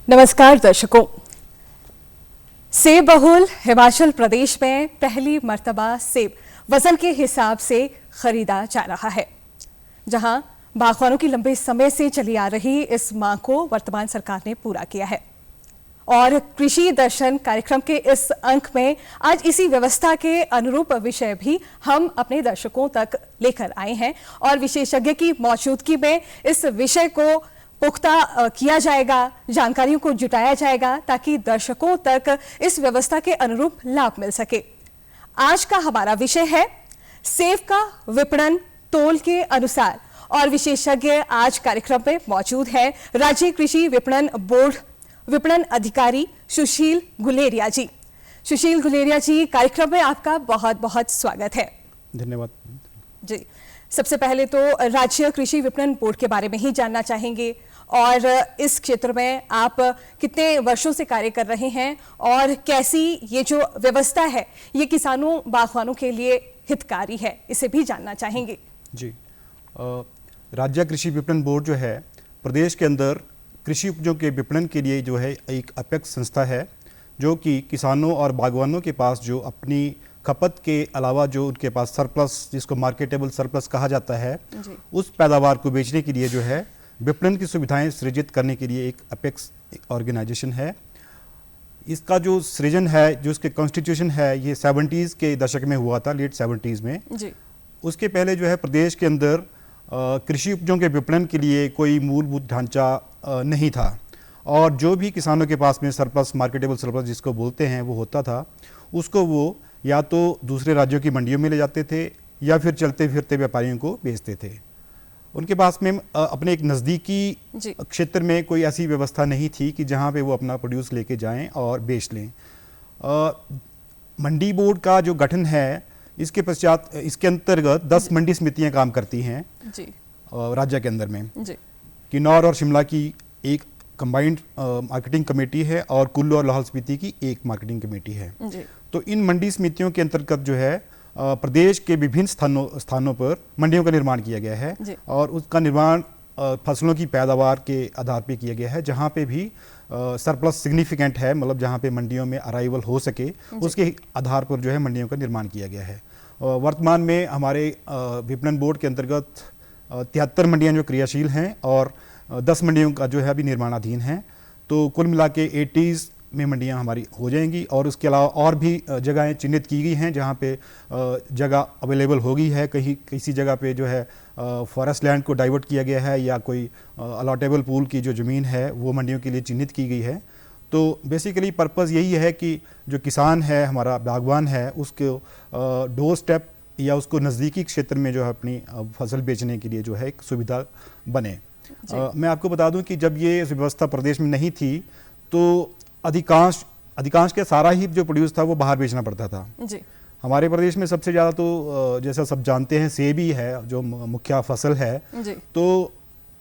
नमस्कार दर्शकों। सेब बहुल हिमाचल प्रदेश में पहली मर्तबा सेब वजन के हिसाब से खरीदा जा रहा है, जहां बागवानों की लंबे समय से चली आ रही इस मांग को वर्तमान सरकार ने पूरा किया है। और कृषि दर्शन कार्यक्रम के इस अंक में आज इसी व्यवस्था के अनुरूप विषय भी हम अपने दर्शकों तक लेकर आए हैं और विशेषज्ञ की मौजूदगी में इस विषय को पुख्ता किया जाएगा, जानकारियों को जुटाया जाएगा ताकि दर्शकों तक इस व्यवस्था के अनुरूप लाभ मिल सके। आज का हमारा विषय है सेब का विपणन तोल के अनुसार और विशेषज्ञ आज कार्यक्रम में मौजूद है राज्य कृषि विपणन बोर्ड विपणन अधिकारी सुशील गुलेरिया जी। सुशील गुलेरिया जी, कार्यक्रम में आपका बहुत बहुत स्वागत है। धन्यवाद जी। सबसे पहले तो राज्य कृषि विपणन बोर्ड के बारे में ही जानना चाहेंगे और इस क्षेत्र में आप कितने वर्षों से कार्य कर रहे हैं और कैसी ये जो व्यवस्था है ये किसानों बागवानों के लिए हितकारी है, इसे भी जानना चाहेंगे। जी। राज्य कृषि विपणन बोर्ड जो है प्रदेश के अंदर कृषि उपजों के विपणन के लिए जो है एक अपेक्स संस्था है, जो कि किसानों और बागवानों के पास जो अपनी खपत के अलावा जो उनके पास सरप्लस, जिसको मार्केटेबल सरप्लस कहा जाता है, उस पैदावार को बेचने के लिए जो है विपणन की सुविधाएं सृजित करने के लिए एक अपेक्स ऑर्गेनाइजेशन है। इसका जो सृजन है, जो इसके कॉन्स्टिट्यूशन है, ये 70s के दशक में हुआ था, लेट 70s में जी। उसके पहले जो है प्रदेश के अंदर कृषि उपजों के विपणन के लिए कोई मूलभूत ढांचा नहीं था और जो भी किसानों के पास में सरप्लस, मार्केटेबल सरप्लस जिसको बोलते हैं, वो होता था, उसको वो या तो दूसरे राज्यों की मंडियों में ले जाते थे या फिर चलते फिरते व्यापारियों को बेचते थे। उनके पास में अपने एक नज़दीकी क्षेत्र में कोई ऐसी व्यवस्था नहीं थी कि जहां पे वो अपना प्रोड्यूस लेके जाएं और बेच लें। मंडी बोर्ड का जो गठन है, इसके पश्चात इसके अंतर्गत 10 मंडी समितियां काम करती हैं राज्य के अंदर में। किन्नौर और शिमला की एक कंबाइंड मार्केटिंग कमेटी है और कुल्लू और लाहौल स्पीति की एक मार्केटिंग कमेटी है। तो इन मंडी समितियों के अंतर्गत जो है प्रदेश के विभिन्न स्थानों पर मंडियों का निर्माण किया गया है और उसका निर्माण फसलों की पैदावार के आधार पे किया गया है, जहाँ पे भी सरप्लस सिग्निफिकेंट है, मतलब जहाँ पे मंडियों में अराइवल हो सके, उसके आधार पर जो है मंडियों का निर्माण किया गया है। वर्तमान में हमारे विपणन बोर्ड के अंतर्गत 73 मंडियाँ जो क्रियाशील हैं और 10 मंडियों का जो है अभी निर्माणाधीन है। तो कुल मिला के 80s में मंडियां हमारी हो जाएंगी और उसके अलावा और भी जगहें चिन्हित की गई हैं जहां पे जगह अवेलेबल होगी है। कहीं किसी जगह पे जो है फॉरेस्ट लैंड को डाइवर्ट किया गया है या कोई अलॉटेबल पूल की जो ज़मीन है वो मंडियों के लिए चिन्हित की गई है। तो बेसिकली पर्पज़ यही है कि जो किसान है, हमारा बागवान है, उसको डोर स्टेप या उसको नज़दीकी क्षेत्र में जो है अपनी फसल बेचने के लिए जो है एक सुविधा बने। मैं आपको बता दूं कि जब ये व्यवस्था प्रदेश में नहीं थी तो अधिकांश के सारा ही जो प्रोड्यूस था वो बाहर बेचना पड़ता था जी। हमारे प्रदेश में सबसे ज़्यादा तो जैसा सब जानते हैं सेब ही है जो मुख्य फसल है जी। तो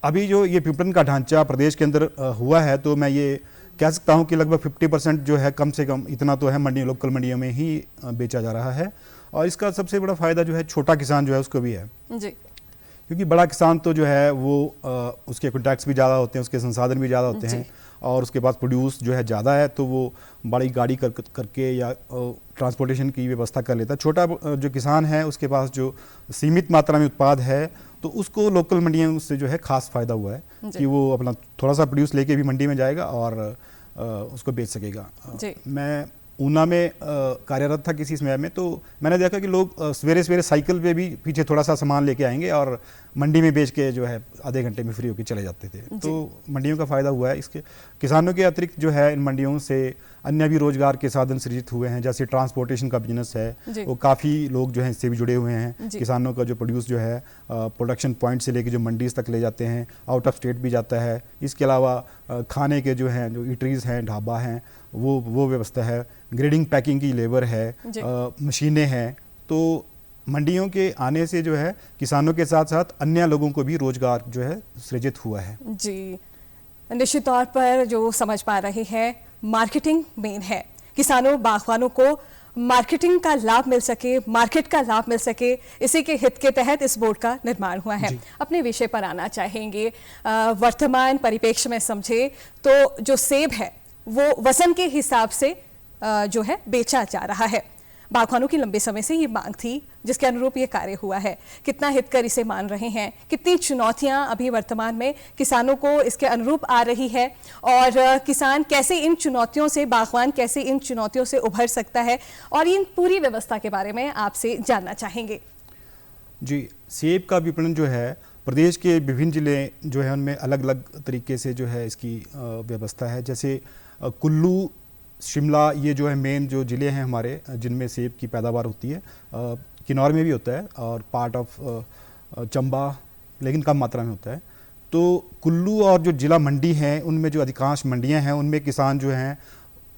अभी जो ये विपणन का ढांचा प्रदेश के अंदर हुआ है, तो मैं ये कह सकता हूँ कि लगभग 50% जो है, कम से कम इतना तो है, मंडी लोकल मंडियों में ही बेचा जा रहा है। और इसका सबसे बड़ा फायदा जो है छोटा किसान जो है उसको भी है जी। क्योंकि बड़ा किसान तो जो है वो उसके कॉन्टैक्ट्स भी ज़्यादा होते हैं, उसके संसाधन भी ज़्यादा होते हैं और उसके पास प्रोड्यूस जो है ज़्यादा है, तो वो बड़ी गाड़ी करके या ट्रांसपोर्टेशन की व्यवस्था कर लेता है। छोटा जो किसान है उसके पास जो सीमित मात्रा में उत्पाद है, तो उसको लोकल मंडियों से जो है खास फ़ायदा हुआ है कि वो अपना थोड़ा सा प्रोड्यूस लेके भी मंडी में जाएगा और उसको बेच सकेगा। मैं ऊना में कार्यरत था किसी समय में, तो मैंने देखा कि लोग सवेरे सवेरे साइकिल पे भी पीछे थोड़ा सा सामान लेके आएंगे और मंडी में बेच के जो है आधे घंटे में फ्री होकर चले जाते थे। तो मंडियों का फ़ायदा हुआ है। इसके किसानों के अतिरिक्त जो है इन मंडियों से अन्य भी रोजगार के साधन सृजित हुए हैं, जैसे ट्रांसपोर्टेशन का बिजनेस है, वो काफ़ी लोग जो हैं इससे भी जुड़े हुए हैं। किसानों का जो प्रोड्यूस जो है प्रोडक्शन पॉइंट से लेके जो मंडीज तक ले जाते हैं, आउट ऑफ स्टेट भी जाता है। इसके अलावा खाने के जो हैं, जो ईटरीज हैं, ढाबा हैं, वो व्यवस्था है। ग्रेडिंग पैकिंग की लेबर है, मशीनें हैं। तो मंडियों के आने से जो है किसानों के साथ साथ अन्य लोगों को भी रोजगार जो है सृजित हुआ है जी। निश्चित तौर पर जो समझ पा रहे हैं, मार्केटिंग मेन है। किसानों बागवानों को मार्केटिंग का लाभ मिल सके, मार्केट का लाभ मिल सके, इसी के हित के तहत इस बोर्ड का निर्माण हुआ है। अपने विषय पर आना चाहेंगे। वर्तमान परिप्रेक्ष्य में समझे तो जो सेब है वो वजन के हिसाब से जो है बेचा जा रहा है। बागवानों की लंबे समय से ये मांग थी, जिसके अनुरूप ये कार्य हुआ है। कितना हितकर इसे मान रहे हैं, कितनी चुनौतियां अभी वर्तमान में किसानों को इसके अनुरूप आ रही है, और किसान कैसे इन चुनौतियों से, बागवान कैसे इन चुनौतियों से उभर सकता है, और इन पूरी व्यवस्था के बारे में आपसे जानना चाहेंगे। जी, सेब का विपणन जो है प्रदेश के विभिन्न जिले जो है उनमें अलग अलग तरीके से जो है इसकी व्यवस्था है। जैसे कुल्लू, शिमला, ये जो है मेन जो ज़िले हैं हमारे जिनमें सेब की पैदावार होती है। किन्नौर में भी होता है और पार्ट ऑफ चंबा, लेकिन कम मात्रा में होता है। तो कुल्लू और जो ज़िला मंडी हैं उनमें जो अधिकांश मंडियां हैं उनमें किसान जो हैं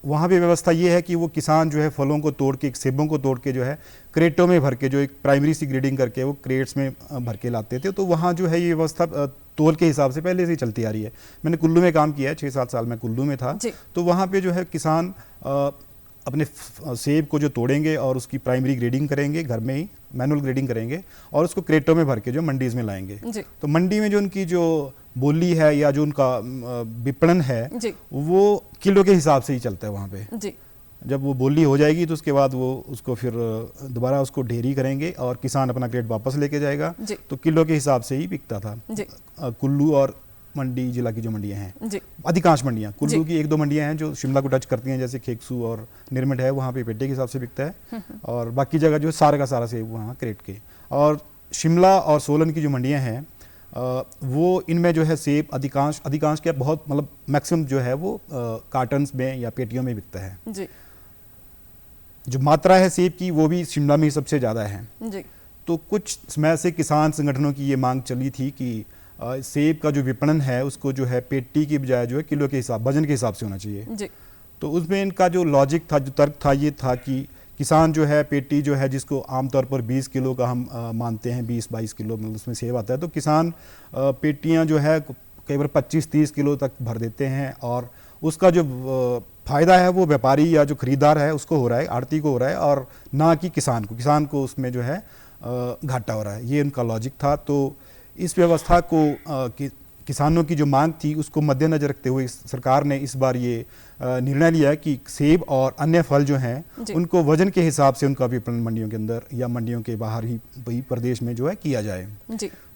वहाँ पे व्यवस्था ये है कि वो किसान जो है फलों को तोड़ के, सेबों को तोड़ के जो है क्रेटों में भर के, जो एक प्राइमरी सी ग्रेडिंग करके वो क्रेट्स में भर के लाते थे। तो वहाँ जो है ये व्यवस्था तोल के हिसाब से पहले से ही चलती आ रही है। मैंने कुल्लू में काम किया है, 6-7 साल में कुल्लू में था। तो वहाँ पे जो है किसान अपने सेब को जो तोड़ेंगे और उसकी प्राइमरी ग्रेडिंग करेंगे, घर में ही मैनुअल ग्रेडिंग करेंगे और उसको क्रेटों में भर के जो मंडीज में लाएंगे। तो मंडी में जो उनकी जो बोली है या जो उनका विपणन है वो किलो के हिसाब से ही चलता है वहाँ पे। जब वो बोली हो जाएगी तो उसके बाद वो उसको फिर दोबारा उसको ढेरी करेंगे और किसान अपना क्रेट वापस लेके जाएगा। तो किलो के हिसाब से ही बिकता था। कुल्लू और मंडी जिला की जो मंडियां हैं, अधिकांश मंडियां, कुल्लू की 1-2 मंडियां हैं जो शिमला को टच करती हैं, जैसे खेकसू और निर्मित है, वहाँ पे पेटे के हिसाब से बिकता है। और बाकी जगह जो सारा का सारा सेब वहाँ क्रेट के। और शिमला और सोलन की जो मंडियां हैं वो इनमें जो है सेब अधिकांश क्या बहुत मतलब मैक्सिमम जो है वो कार्टन्स में या पेटियों में बिकता है। जो मात्रा है सेब की वो भी शिमला में ही सबसे ज़्यादा है। तो कुछ समय से किसान संगठनों की ये मांग चली थी कि सेब का जो विपणन है उसको जो है पेटी की बजाय जो है किलो के हिसाब, वजन के हिसाब से होना चाहिए। तो उसमें इनका जो लॉजिक था, जो तर्क था, ये था कि किसान जो है पेटी जो है जिसको आमतौर पर 20 किलो का हम मानते हैं, 20-22 किलो मतलब उसमें सेब आता है, तो किसान पेटियां जो है कई बार 25-30 किलो तक भर देते हैं और उसका जो फ़ायदा है वो व्यापारी या जो खरीदार है उसको हो रहा है, आड़ती को हो रहा है, और ना कि किसान को उसमें जो है घाटा हो रहा है। ये उनका लॉजिक था। तो इस व्यवस्था को किसानों की जो मांग थी उसको मद्देनजर रखते हुए सरकार ने इस बार ये निर्णय लिया कि सेब और अन्य फल जो हैं उनको वजन के हिसाब से उनका विपणन मंडियों के अंदर या मंडियों के बाहर ही वही प्रदेश में जो है किया जाए।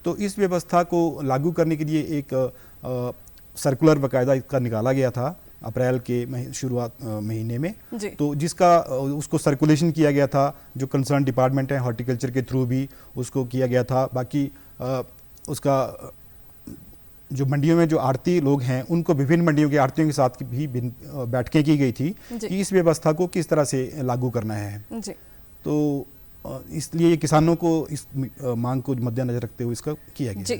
तो इस व्यवस्था को लागू करने के लिए एक सर्कुलर बाकायदा इसका निकाला गया था अप्रैल के शुरुआत महीने में। तो जिसका उसको सर्कुलेशन किया गया था, जो कंसर्न डिपार्टमेंट है हॉर्टिकल्चर के थ्रू भी उसको किया गया था। बाकी उसका जो मंडियों में जो आड़ती लोग हैं उनको विभिन्न मंडियों के आड़तियों के साथ भी बैठकें की गई थी कि इस व्यवस्था को किस तरह से लागू करना है। तो इसलिए किसानों को इस मांग को मद्देनजर रखते हुए इसका किया गया।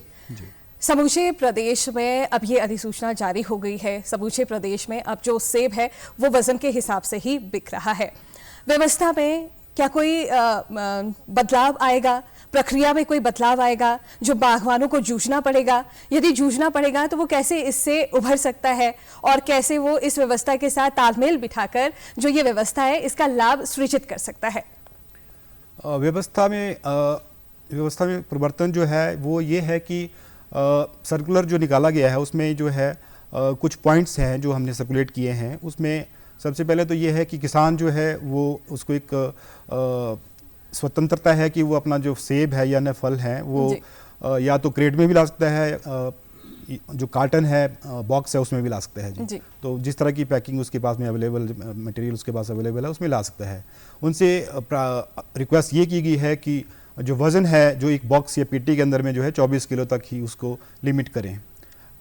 समूचे प्रदेश में अब ये अधिसूचना जारी हो गई है। समूचे प्रदेश में अब जो सेब है वो वजन के हिसाब से ही बिक रहा है। व्यवस्था में क्या कोई बदलाव आएगा, प्रक्रिया में कोई बदलाव आएगा जो बागवानों को जूझना पड़ेगा? यदि जूझना पड़ेगा तो वो कैसे इससे उभर सकता है और कैसे वो इस व्यवस्था के साथ तालमेल बिठाकर जो ये व्यवस्था है इसका लाभ सृजित कर सकता है? व्यवस्था में परिवर्तन जो है वो ये है कि सर्कुलर जो निकाला गया है उसमें जो है कुछ पॉइंट्स हैं जो हमने सर्कुलेट किए हैं। उसमें सबसे पहले तो ये है कि किसान जो है वो उसको एक स्वतंत्रता है कि वो अपना जो सेब है या अन्य फल हैं वो या तो क्रेट में भी ला सकता है, जो कार्टन है बॉक्स है उसमें भी ला सकता है जी। तो जिस तरह की पैकिंग उसके पास में अवेलेबल, मटेरियल उसके पास अवेलेबल है उसमें ला सकता है। उनसे रिक्वेस्ट ये की गई है कि जो वज़न है जो एक बॉक्स या पेटी के अंदर में जो है 24 किलो तक ही उसको लिमिट करें।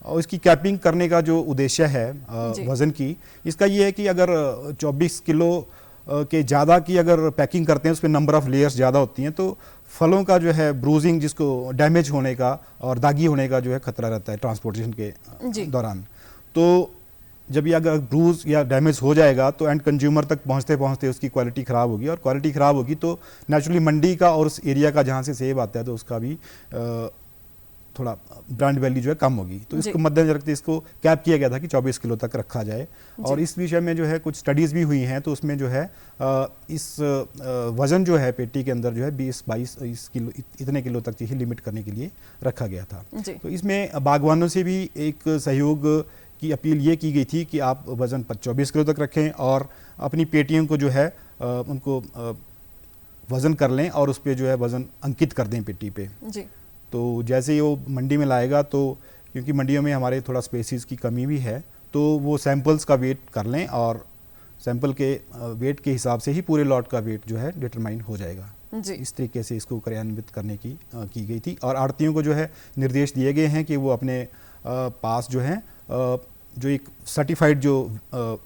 और इसकी कैपिंग करने का जो उद्देश्य है वज़न की, इसका ये है कि अगर 24 किलो के ज़्यादा की अगर पैकिंग करते हैं उसमें नंबर ऑफ़ लेयर्स ज़्यादा होती हैं तो फलों का जो है ब्रूजिंग, जिसको डैमेज होने का और दागी होने का जो है खतरा रहता है ट्रांसपोर्टेशन के दौरान। तो जब ये अगर ब्रूज या डैमेज हो जाएगा तो एंड कंज्यूमर तक पहुंचते पहुंचते उसकी क्वालिटी ख़राब होगी, और क्वालिटी ख़राब होगी तो नेचुरली मंडी का और उस एरिया का जहां से सेब आता है तो उसका भी थोड़ा ब्रांड वैल्यू जो है कम होगी, तो इसको मद्देनजर रखते इसको कैप किया गया था कि 24 किलो तक रखा जाए। और इस विषय में जो है कुछ स्टडीज़ भी हुई हैं, तो उसमें जो है इस वज़न जो है पेटी के अंदर जो है 20-22 किलो इतने किलो तक ही लिमिट करने के लिए रखा गया था। तो इसमें बागवानों से भी एक सहयोग की अपील ये की गई थी कि आप वज़न 24 किलो तक रखें और अपनी पेटियों को जो है उनको वज़न कर लें और उस पर जो है वज़न अंकित कर दें पेटी पे। तो जैसे ही वो मंडी में लाएगा, तो क्योंकि मंडियों में हमारे थोड़ा स्पेसिस की कमी भी है, तो वो सैंपल्स का वेट कर लें और सैंपल के वेट के हिसाब से ही पूरे लॉट का वेट जो है डिटरमाइन हो जाएगा। इस तरीके से इसको क्रियान्वित करने की गई थी। और आड़तियों को जो है निर्देश दिए गए हैं कि वो अपने पास जो है जो एक सर्टिफाइड जो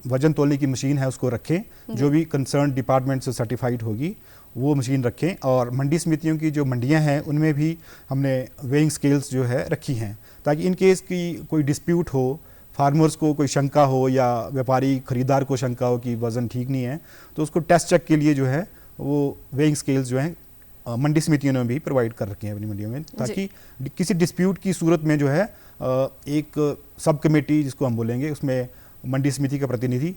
वजन तोलने की मशीन है उसको रखें, जो भी कंसर्न डिपार्टमेंट से सर्टिफाइड होगी वो मशीन रखें। और मंडी समितियों की जो मंडियां हैं उनमें भी हमने वेइंग स्केल्स जो है रखी हैं, ताकि इन केस की कोई डिस्प्यूट हो, फार्मर्स को कोई शंका हो या व्यापारी खरीदार को शंका हो कि वज़न ठीक नहीं है, तो उसको टेस्ट चेक के लिए जो है वो वेइंग स्केल्स जो हैं मंडी समितियों ने भी प्रोवाइड कर रखे हैं अपनी मंडियों में, ताकि किसी डिस्प्यूट की सूरत में जो है एक सब कमेटी जिसको हम बोलेंगे, उसमें मंडी समिति का प्रतिनिधि,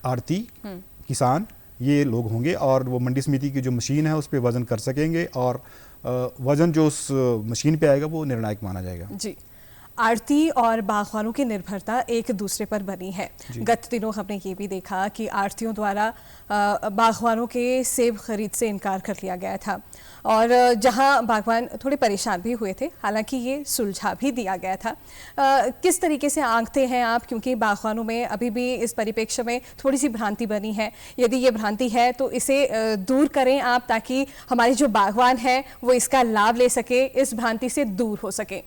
आड़ती, किसान, ये लोग होंगे और वो मंडी समिति की जो मशीन है उस पर वज़न कर सकेंगे और वज़न जो उस मशीन पे आएगा वो निर्णायक माना जाएगा। जी, आड़ती और बागवानों की निर्भरता एक दूसरे पर बनी है। गत दिनों हमने ये भी देखा कि आड़तियों द्वारा बागवानों के सेब खरीद से इनकार कर लिया गया था और जहां बागवान थोड़े परेशान भी हुए थे, हालांकि ये सुलझा भी दिया गया था। किस तरीके से आंकते हैं आप, क्योंकि बागवानों में अभी भी इस परिप्रेक्ष्य में थोड़ी सी भ्रांति बनी है, यदि ये भ्रांति है तो इसे दूर करें आप, ताकि हमारे जो बागवान है वो इसका लाभ ले सके, इस भ्रांति से दूर हो सके।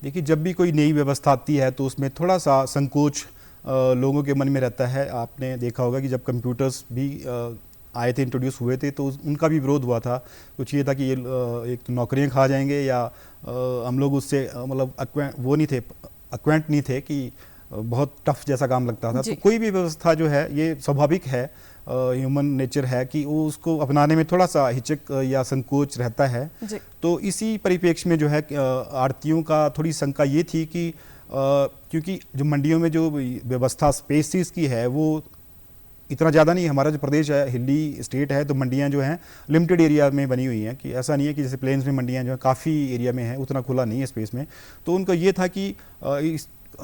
देखिए, जब भी कोई नई व्यवस्था आती है तो उसमें थोड़ा सा संकोच लोगों के मन में रहता है। आपने देखा होगा कि जब कंप्यूटर्स भी आए थे, इंट्रोड्यूस हुए थे, तो उनका भी विरोध हुआ था। कुछ ये था कि ये एक तो नौकरियां खा जाएंगे या हम लोग उससे मतलब अक्वेंट नहीं थे कि बहुत टफ जैसा काम लगता था। तो कोई भी व्यवस्था जो है ये स्वाभाविक है, ह्यूमन नेचर है कि वो उसको अपनाने में थोड़ा सा हिचक या संकोच रहता है। तो इसी परिप्रेक्ष्य में जो है आड़तियों का थोड़ी शंका ये थी कि क्योंकि जो मंडियों में जो व्यवस्था स्पेसिस की है वो इतना ज़्यादा नहीं, हमारा जो प्रदेश है हिली स्टेट है, तो मंडियां जो हैं लिमिटेड एरिया में बनी हुई हैं, कि ऐसा नहीं है कि जैसे प्लेन्स में मंडियां जो है काफ़ी एरिया में है, उतना खुला नहीं है स्पेस में। तो उनका ये था कि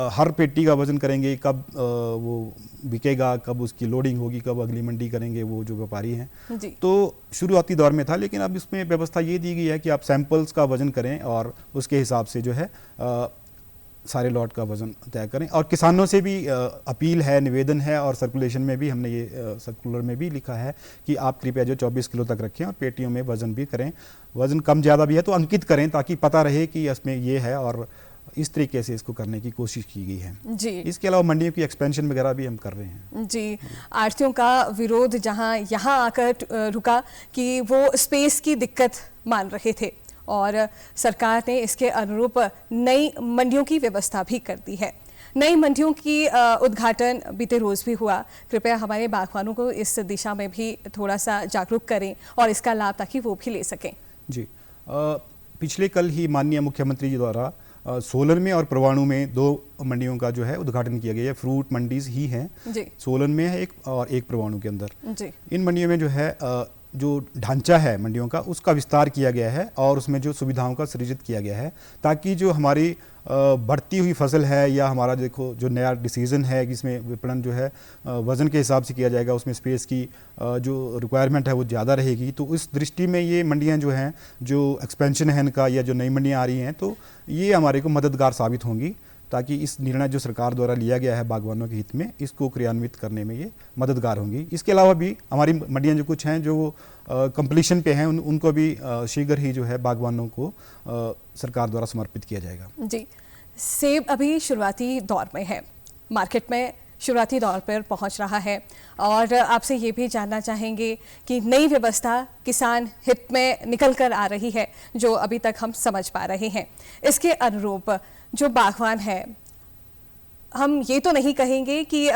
हर पेटी का वजन करेंगे, कब वो बिकेगा, कब उसकी लोडिंग होगी, कब अगली मंडी करेंगे वो जो व्यापारी हैं। तो शुरुआती दौर में था, लेकिन अब इसमें व्यवस्था ये दी गई है कि आप सैंपल्स का वजन करें और उसके हिसाब से जो है सारे लॉट का वजन तय करें। और किसानों से भी अपील है, निवेदन है, और सर्कुलेशन में भी हमने ये सर्कुलर में भी लिखा है कि आप कृपया जो 24 किलो तक रखें और पेटियों में वजन भी करें। वजन कम ज़्यादा भी है तो अंकित करें, ताकि पता रहे कि इसमें ये है, और इस तरीके से इसको करने की कोशिश की गई है। जी, इसके अलावा मंडियों की एक्सपेंशन वगैरह भी हम कर रहे हैं। जी, आड़तियों का विरोध जहां यहाँ आकर रुका कि वो स्पेस की दिक्कत मान रहे थे, और सरकार ने इसके अनुरूप नई मंडियों की व्यवस्था भी कर दी है। नई मंडियों की उद्घाटन बीते रोज़ भी हुआ। कृपया हमारे बागवानों को इस दिशा में भी थोड़ा सा जागरूक करें और इसका लाभ ताकि वो भी ले सकें। जी, पिछले कल ही माननीय मुख्यमंत्री जी द्वारा सोलन में और परवाणु में 2 मंडियों का जो है उद्घाटन किया गया है। फ्रूट मंडीज ही हैं, सोलन में है एक और एक परवाणु के अंदर। इन मंडियों में जो है जो ढांचा है मंडियों का उसका विस्तार किया गया है और उसमें जो सुविधाओं का सृजित किया गया है, ताकि जो हमारी बढ़ती हुई फसल है या हमारा देखो जो नया डिसीजन है जिसमें विपणन जो है वज़न के हिसाब से किया जाएगा, उसमें स्पेस की जो रिक्वायरमेंट है वो ज़्यादा रहेगी। तो इस दृष्टि में ये मंडियां जो हैं, जो एक्सपेंशन है इनका या जो नई मंडियां आ रही हैं, तो ये हमारे को मददगार साबित होंगी, ताकि इस निर्णय जो सरकार द्वारा लिया गया है बागवानों के हित में, इसको क्रियान्वित करने में ये मददगार होंगी। इसके अलावा भी हमारी मंडियां जो कुछ हैं जो कंप्लीशन पे हैं, उनको भी शीघ्र ही जो है बागवानों को सरकार द्वारा समर्पित किया जाएगा। जी, सेब अभी शुरुआती दौर में है, मार्केट में शुरुआती दौर पर पहुंच रहा है, और आपसे ये भी जानना चाहेंगे कि नई व्यवस्था किसान हित में निकल कर आ रही है जो अभी तक हम समझ पा रहे हैं, इसके अनुरूप जो बागवान है, हम ये तो नहीं कहेंगे कि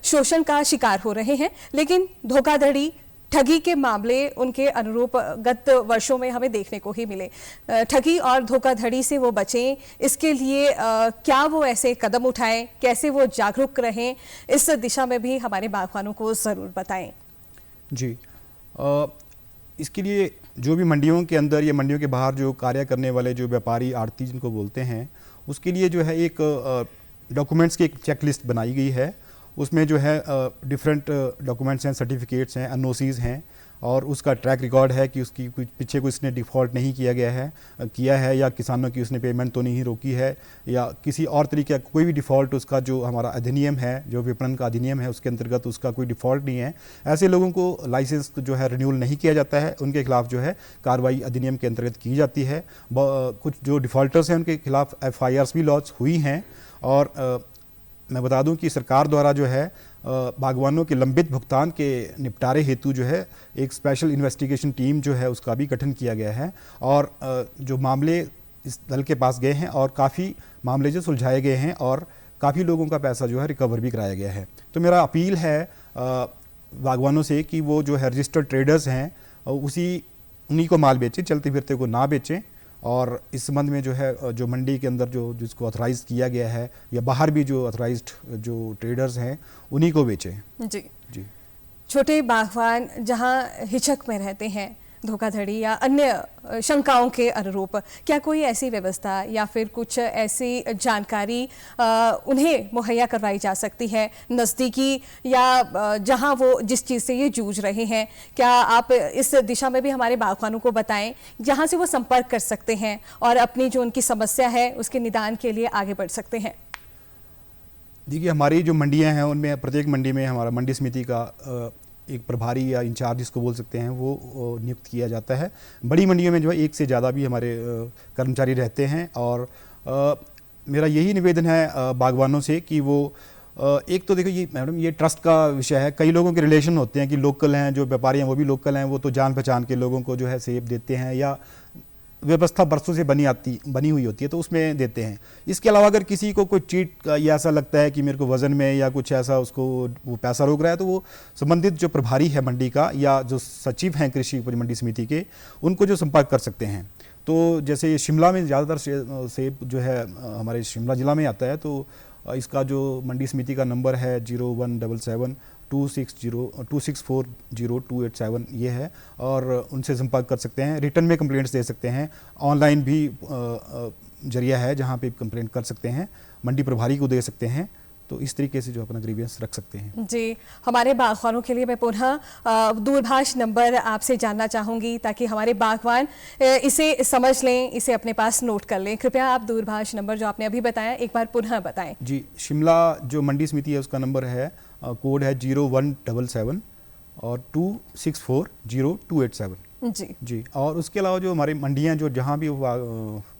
शोषण का शिकार हो रहे हैं, लेकिन धोखाधड़ी ठगी के मामले उनके अनुरूप गत वर्षों में हमें देखने को ही मिले। ठगी और धोखाधड़ी से वो बचें, इसके लिए क्या वो ऐसे कदम उठाएं, कैसे वो जागरूक रहें, इस दिशा में भी हमारे बागवानों को ज़रूर बताएं। जी, इसके लिए जो भी मंडियों के अंदर या मंडियों के बाहर जो कार्य करने वाले जो व्यापारी आड़ती जिनको बोलते हैं, उसके लिए जो है एक डॉक्यूमेंट्स की एक चेकलिस्ट बनाई गई है। उसमें जो है डिफरेंट डॉक्यूमेंट्स हैं, सर्टिफिकेट्स हैं, एनओसीज़ हैं और उसका ट्रैक रिकॉर्ड है कि उसकी पीछे कोई इसने डिफ़ॉल्ट नहीं किया है या किसानों की उसने पेमेंट तो नहीं रोकी है या किसी और तरीके का कोई भी डिफ़ॉल्ट, उसका जो हमारा अधिनियम है, जो विपणन का अधिनियम है, उसके अंतर्गत उसका कोई डिफ़ॉल्ट नहीं है। ऐसे लोगों को लाइसेंस जो है रिन्यूअल नहीं किया जाता है, उनके खिलाफ जो है कार्रवाई अधिनियम के अंतर्गत की जाती है। कुछ जो डिफ़ॉल्टर्स हैं उनके खिलाफ FIRs भी लॉन्च हुई हैं और मैं बता दूं कि सरकार द्वारा जो है बागवानों के लंबित भुगतान के निपटारे हेतु जो है एक स्पेशल इन्वेस्टिगेशन टीम जो है उसका भी गठन किया गया है और जो मामले इस दल के पास गए हैं और काफ़ी मामले जो सुलझाए गए हैं और काफ़ी लोगों का पैसा जो है रिकवर भी कराया गया है। तो मेरा अपील है बागवानों से कि वो जो है रजिस्टर्ड ट्रेडर्स हैं उन्हीं को माल बेचें, चलते फिरते को ना बेचें और इस संबंध में जो है जो मंडी के अंदर जो जिसको ऑथराइज किया गया है या बाहर भी जो ऑथराइज्ड जो ट्रेडर्स हैं उन्हीं को बेचें। जी जी। छोटे बागवान जहां हिचक में रहते हैं धोखाधड़ी या अन्य शंकाओं के अनुरूप, क्या कोई ऐसी व्यवस्था या फिर कुछ ऐसी जानकारी उन्हें मुहैया करवाई जा सकती है नज़दीकी या जहां वो जिस चीज़ से ये जूझ रहे हैं? क्या आप इस दिशा में भी हमारे बागवानों को बताएं जहां से वो संपर्क कर सकते हैं और अपनी जो उनकी समस्या है उसके निदान के लिए आगे बढ़ सकते हैं? देखिए, हमारी जो मंडियां हैं उनमें प्रत्येक मंडी में हमारा मंडी समिति का एक प्रभारी या इंचार्ज जिसको बोल सकते हैं वो नियुक्त किया जाता है। बड़ी मंडियों में जो है एक से ज़्यादा भी हमारे कर्मचारी रहते हैं और मेरा यही निवेदन है बागवानों से कि वो एक तो देखो ये मैडम ये ट्रस्ट का विषय है। कई लोगों के रिलेशन होते हैं कि लोकल हैं, जो व्यापारी हैं वो भी लोकल हैं, वो तो जान पहचान के लोगों को जो है सेब देते हैं या व्यवस्था बरसों से बनी हुई होती है तो उसमें देते हैं। इसके अलावा अगर किसी को कोई चीट या ऐसा लगता है कि मेरे को वज़न में या कुछ ऐसा उसको वो पैसा रोक रहा है तो वो संबंधित जो प्रभारी है मंडी का या जो सचिव हैं कृषि उपज मंडी समिति के, उनको जो संपर्क कर सकते हैं। तो जैसे शिमला में ज़्यादातर सेब जो है हमारे शिमला ज़िला में आता है, तो इसका जो मंडी समिति का नंबर है 0177 2640287 ये है और उनसे संपर्क कर सकते हैं। रिटर्न में कंप्लेंट्स दे सकते हैं, ऑनलाइन भी जरिया है जहां पे कंप्लेंट कर सकते हैं, मंडी प्रभारी को दे सकते हैं। तो इस तरीके से जो अपना ग्रीवियंस रख सकते हैं। जी, हमारे बागवानों के लिए मैं पुनः दूरभाष नंबर आपसे जानना चाहूँगी ताकि हमारे बागवान इसे समझ लें, इसे अपने पास नोट कर लें। कृपया आप दूरभाष नंबर जो आपने अभी बताया एक बार पुनः बताएं। जी, शिमला जो मंडी समिति है उसका नंबर है कोड है 0177 और 2640287। जी जी, और उसके अलावा जो हमारी मंडियां जो जहां भी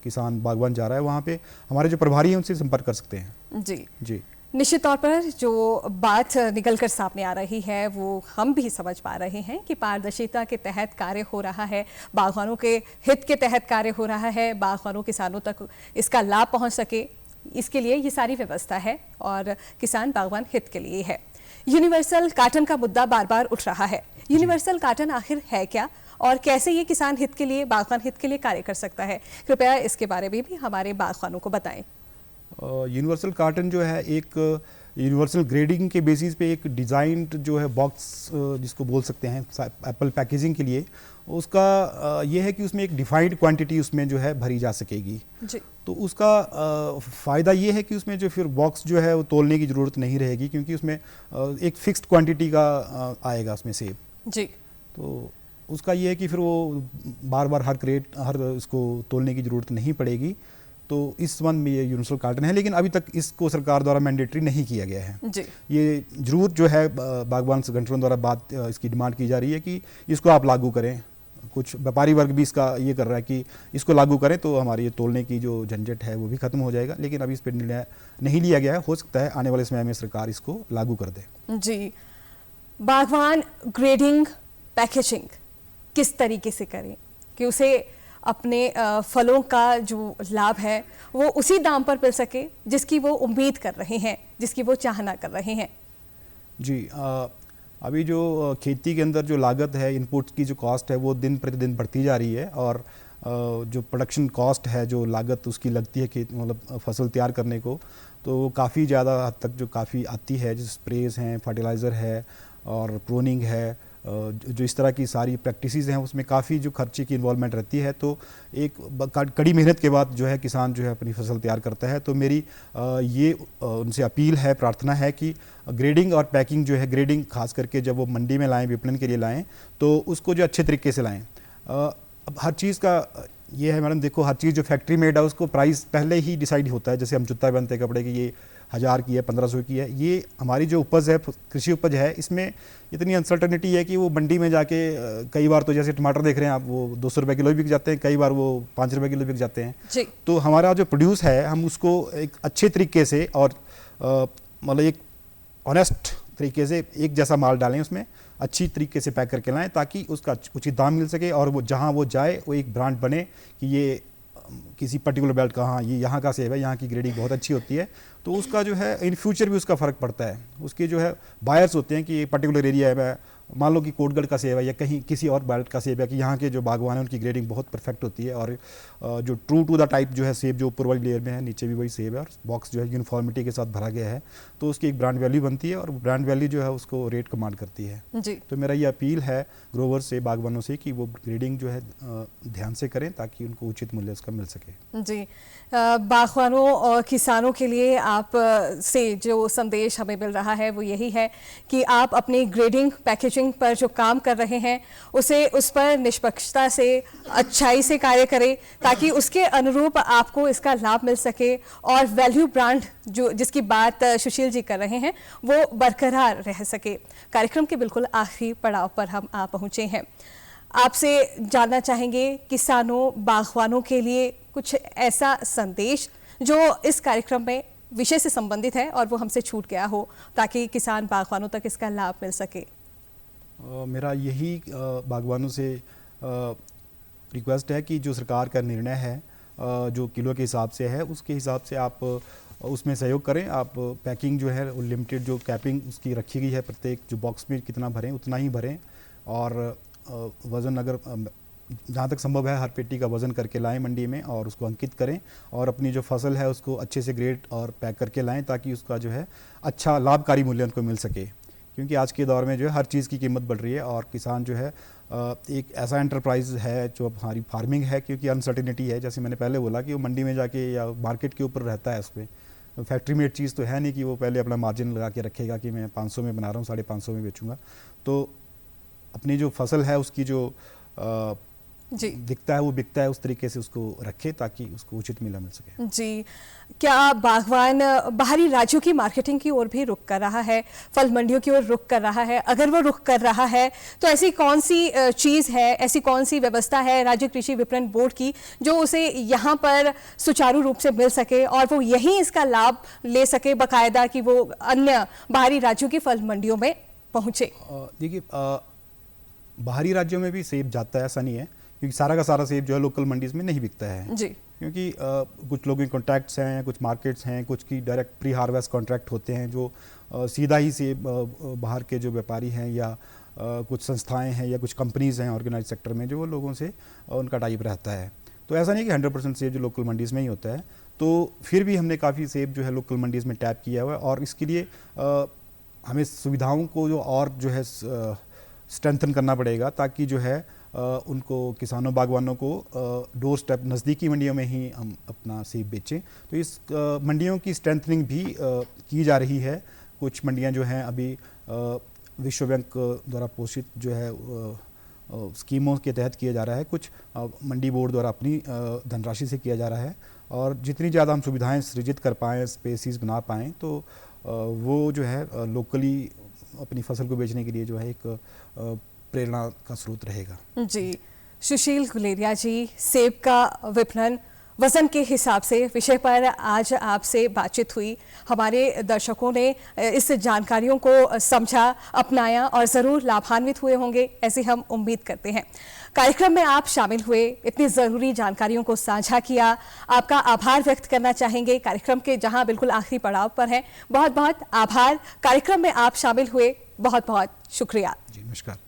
किसान बागवान जा रहा है वहां पे हमारे जो प्रभारी हैं उनसे संपर्क कर सकते हैं। जी जी, निश्चित तौर पर जो बात निकलकर सामने आ रही है वो हम भी समझ पा रहे हैं कि पारदर्शिता के तहत कार्य हो रहा है, बागवानों के हित के तहत कार्य हो रहा है, बागवानों किसानों तक इसका लाभ पहुंच सके, इसके लिए ये सारी व्यवस्था है और किसान बागवान हित के लिए है। यूनिवर्सल कार्टन का मुद्दा बार बार उठ रहा है। यूनिवर्सल कार्टन आखिर है क्या और कैसे ये किसान हित के लिए, बागवान हित के लिए कार्य कर सकता है? कृपया इसके बारे में भी हमारे बागवानों को बताएं। यूनिवर्सल कार्टन जो है एक यूनिवर्सल ग्रेडिंग के बेसिस पे एक डिज़ाइंड जो है बॉक्स जिसको बोल सकते हैं एप्पल पैकेजिंग के लिए, उसका ये है कि उसमें एक डिफाइंड क्वांटिटी उसमें जो है भरी जा सकेगी जी। तो उसका फ़ायदा ये है कि उसमें जो फिर बॉक्स जो है वो तोलने की ज़रूरत नहीं रहेगी क्योंकि उसमें एक फिक्स्ड क्वांटिटी का आएगा उसमें सेब जी। तो उसका ये है कि फिर वो बार बार हर इसको तोलने की ज़रूरत नहीं पड़ेगी। तो इस संबंध में ये यूनिवर्सल कार्टन है, लेकिन अभी तक इसको सरकार द्वारा मैंडेटरी नहीं किया गया है जी। ये जरूर जो है बागवान संगठनों द्वारा बात इसकी डिमांड की जा रही है कि इसको आप लागू करें। कुछ व्यापारी वर्ग भी इसका ये कर रहा है कि इसको लागू करें तो हमारी ये तोलने की जो झंझट है वो भी खत्म हो जाएगा, लेकिन अभी इस पर निर्णय नहीं लिया गया है। हो सकता है आने वाले समय में सरकार इसको लागू कर दे जी। बागवान ग्रेडिंग पैकेजिंग किस तरीके से करें कि उसे अपने फलों का जो लाभ है वो उसी दाम पर मिल सके जिसकी वो उम्मीद कर रहे हैं, जिसकी वो चाहना कर रहे हैं? जी, अभी जो खेती के अंदर जो लागत है, इनपुट्स की जो कॉस्ट है, वो दिन प्रतिदिन बढ़ती जा रही है और जो प्रोडक्शन कॉस्ट है, जो लागत उसकी लगती है खेत मतलब फसल तैयार करने को, तो वो काफ़ी ज़्यादा हद तक जो काफ़ी आती है, जो स्प्रेज हैं, फर्टिलाइज़र है और प्रूनिंग है, जो इस तरह की सारी प्रैक्टिसेस हैं, उसमें काफ़ी जो खर्चे की इन्वॉल्वमेंट रहती है। तो एक कड़ी मेहनत के बाद जो है किसान जो है अपनी फसल तैयार करता है। तो मेरी ये उनसे अपील है, प्रार्थना है कि ग्रेडिंग और पैकिंग जो है, ग्रेडिंग खास करके जब वो मंडी में लाएं, विपणन के लिए लाएं, तो उसको जो अच्छे तरीके से लाएं। अब हर चीज़ का ये है मैडम, देखो हर चीज़ जो फैक्ट्री मेड है उसको प्राइस पहले ही डिसाइड होता है। जैसे हम जूता पहनते हैं कपड़े की, ये 1000 की है, 1500 की है। ये हमारी जो उपज है, कृषि उपज है, इसमें इतनी अनसर्टनिटी है कि वो मंडी में जाके कई बार तो जैसे टमाटर देख रहे हैं आप, वो 200 रुपये किलो भी बिक जाते हैं, कई बार वो 5 रुपये किलो बिक जाते हैं जी। तो हमारा जो प्रोड्यूस है, हम उसको एक अच्छे तरीके से और मतलब एक ऑनेस्ट तरीके से एक जैसा माल डालें, उसमें अच्छी तरीके से पैक करके लाएं, ताकि उसका उचित दाम मिल सके और वो जहां वो जाए वो एक ब्रांड बने कि ये किसी पर्टिकुलर बेल्ट का, हाँ ये यहाँ का सेब है, यहाँ की ग्रेडिंग बहुत अच्छी होती है। तो उसका जो है इन फ्यूचर भी उसका फ़र्क पड़ता है। उसके जो है बायर्स होते हैं कि ये पर्टिकुलर एरिया है, मान लो कि कोटगढ़ का सेब है या कहीं किसी और बेल्ट का सेब है, कि यहाँ के जो बागवान हैं उनकी ग्रेडिंग बहुत परफेक्ट होती है और जो ट्रू टू द टाइप जो है सेब, जो ऊपर वाली लेयर में है नीचे भी वही सेब है और बॉक्स जो है यूनिफॉर्मिटी के साथ भरा गया है, तो उसकी एक ब्रांड वैल्यू बनती है और ब्रांड वैल्यू जो है उसको रेट कमांड करती है जी। तो मेरा ये अपील है ग्रोवर से, बागवानों से, कि वो ग्रेडिंग जो है ध्यान से करें ताकि उनको उचित मूल्य उसका मिल सके जी। बागवानों और किसानों के लिए आप से जो संदेश हमें मिल रहा है वो यही है कि आप अपनी ग्रेडिंग पैकेजिंग पर जो काम कर रहे हैं उस पर निष्पक्षता से, अच्छाई से कार्य करें, ताकि उसके अनुरूप आपको इसका लाभ मिल सके और वैल्यू ब्रांड जो जिसकी बात सुशील जी कर रहे हैं वो बरकरार रह सके। कार्यक्रम के बिल्कुल आखिरी पड़ाव पर हम आ पहुंचे हैं। आपसे जानना चाहेंगे किसानों, बागवानों के लिए कुछ ऐसा संदेश जो इस कार्यक्रम में विषय से संबंधित है और वो हमसे छूट गया हो, ताकि किसान बागवानों तक इसका लाभ मिल सके। मेरा यही बागवानों से रिक्वेस्ट है कि जो सरकार का निर्णय है, जो किलो के हिसाब से है, उसके हिसाब से आप उसमें सहयोग करें। आप पैकिंग जो है लिमिटेड जो कैपिंग उसकी रखी गई है, प्रत्येक जो बॉक्स में कितना भरें उतना ही भरें और वज़न अगर जहाँ तक संभव है हर पेटी का वज़न करके लाएं मंडी में और उसको अंकित करें और अपनी जो फसल है उसको अच्छे से ग्रेड और पैक करके लाएं, ताकि उसका जो है अच्छा लाभकारी मूल्य उनको मिल सके। क्योंकि आज के दौर में जो है हर चीज़ की कीमत बढ़ रही है और किसान जो है एक ऐसा एंटरप्राइज है जो हमारी फार्मिंग है, क्योंकि अनसर्टिनिटी है। जैसे मैंने पहले बोला कि वो मंडी में जाके या मार्केट के ऊपर रहता है, उस पर फैक्ट्री मेड चीज़ तो है नहीं कि वो पहले अपना मार्जिन लगा के रखेगा कि मैं 500 में बना रहा हूँ, 550 में बेचूंगा। तो अपनी जो फसल है उसकी जो जी दिखता है वो बिकता है, उस तरीके से उसको रखे ताकि उसको उचित मूल्य मिल सके जी। क्या बागवान बाहरी राज्यों की मार्केटिंग की ओर भी रुख कर रहा है, फल मंडियों की ओर रुख कर रहा है? अगर वो रुख कर रहा है तो ऐसी कौन सी चीज़ है, ऐसी कौन सी व्यवस्था है राज्य कृषि विपणन बोर्ड की जो उसे यहाँ पर सुचारू रूप से मिल सके और वो यहीं इसका लाभ ले सके बाकायदा, कि वो अन्य बाहरी राज्यों की फल मंडियों में पहुँचे? देखिए, बाहरी राज्यों में भी सेब जाता है, ऐसा नहीं है, क्योंकि सारा का सारा सेब जो है लोकल मंडीज में नहीं बिकता है जी। क्योंकि कुछ लोगों के कॉन्ट्रैक्ट्स हैं, कुछ मार्केट्स हैं, कुछ की डायरेक्ट प्री हार्वेस्ट कॉन्ट्रैक्ट होते हैं जो सीधा ही सेब बाहर के जो व्यापारी हैं या कुछ संस्थाएं हैं या कुछ कंपनीज़ हैं ऑर्गेनाइज सेक्टर में जो लोगों से उनका टाइप रहता है। तो ऐसा नहीं कि 100% सेब जो लोकल मंडीज़ में ही होता है। तो फिर भी हमने काफ़ी सेब जो है लोकल मंडीज़ में टैप किया हुआ है और इसके लिए हमें सुविधाओं को जो और जो है स्ट्रेंथन करना पड़ेगा, ताकि जो है उनको किसानों बागवानों को डोर स्टेप नज़दीकी मंडियों में ही हम अपना सेब बेचें। तो इस मंडियों की स्ट्रेंथनिंग भी की जा रही है। कुछ मंडियां जो हैं अभी विश्व बैंक द्वारा पोषित जो है स्कीमों के तहत किया जा रहा है, कुछ मंडी बोर्ड द्वारा अपनी धनराशि से किया जा रहा है। और जितनी ज़्यादा हम सुविधाएं सृजित कर पाएँ, स्पेसिस बना पाएँ, तो वो जो है लोकली अपनी फसल को बेचने के लिए जो है एक प्रेरणा का स्रोत रहेगा जी। सुशील गुलेरिया जी, सेब का विपणन वजन के हिसाब से विषय पर आज आपसे बातचीत हुई। हमारे दर्शकों ने इस जानकारियों को समझा, अपनाया और ज़रूर लाभान्वित हुए होंगे, ऐसी हम उम्मीद करते हैं। कार्यक्रम में आप शामिल हुए, इतनी ज़रूरी जानकारियों को साझा किया, आपका आभार व्यक्त करना चाहेंगे। कार्यक्रम के जहां बिल्कुल आखिरी पड़ाव पर हैं, बहुत बहुत आभार। कार्यक्रम में आप शामिल हुए, बहुत बहुत शुक्रिया। जी नमस्कार।